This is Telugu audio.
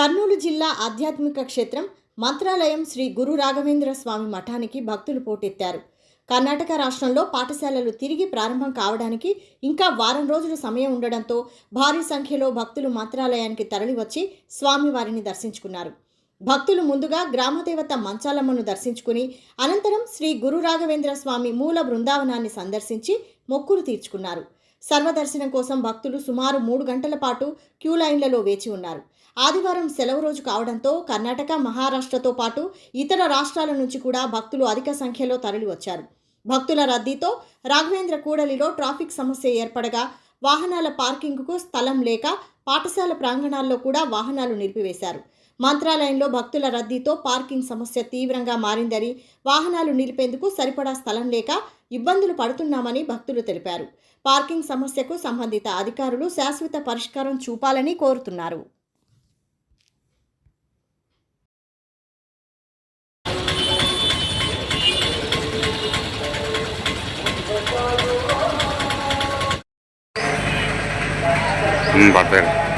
కర్నూలు జిల్లా ఆధ్యాత్మిక క్షేత్రం మంత్రాలయం శ్రీ గురు రాఘవేంద్ర స్వామి మఠానికి భక్తులు పోటెత్తారు. కర్ణాటక రాష్ట్రంలో పాఠశాలలు తిరిగి ప్రారంభం కావడానికి ఇంకా వారం రోజుల సమయం ఉండడంతో భారీ సంఖ్యలో భక్తులు మంత్రాలయానికి తరలివచ్చి స్వామివారిని దర్శించుకున్నారు. భక్తులు ముందుగా గ్రామదేవత మంచాలమ్మను దర్శించుకుని అనంతరం శ్రీ గురు రాఘవేంద్ర స్వామి మూల బృందావనాన్ని సందర్శించి మొక్కులు తీర్చుకున్నారు. సర్వదర్శనం కోసం భక్తులు సుమారు 3 గంటల పాటు క్యూ లైన్లలో వేచి ఉన్నారు. ఆదివారం సెలవు రోజు కావడంతో కర్ణాటక, మహారాష్ట్రతో పాటు ఇతర రాష్ట్రాల నుంచి కూడా భక్తులు అధిక సంఖ్యలో తరలివచ్చారు. భక్తుల రద్దీతో రాఘవేంద్ర కూడలిలో ట్రాఫిక్ సమస్య ఏర్పడగా వాహనాల పార్కింగ్కు స్థలం లేక పాఠశాల ప్రాంగణాల్లో కూడా వాహనాలు నిలిపివేశారు. మంత్రాలయంలో భక్తుల రద్దీతో పార్కింగ్ సమస్య తీవ్రంగా మారిందని, వాహనాలు నిలిపేందుకు సరిపడా స్థలం లేక ఇబ్బందులు పడుతున్నామని భక్తులు తెలిపారు. పార్కింగ్ సమస్యకు సంబంధిత అధికారులు శాశ్వత పరిష్కారం చూపాలని కోరుతున్నారు. Papel.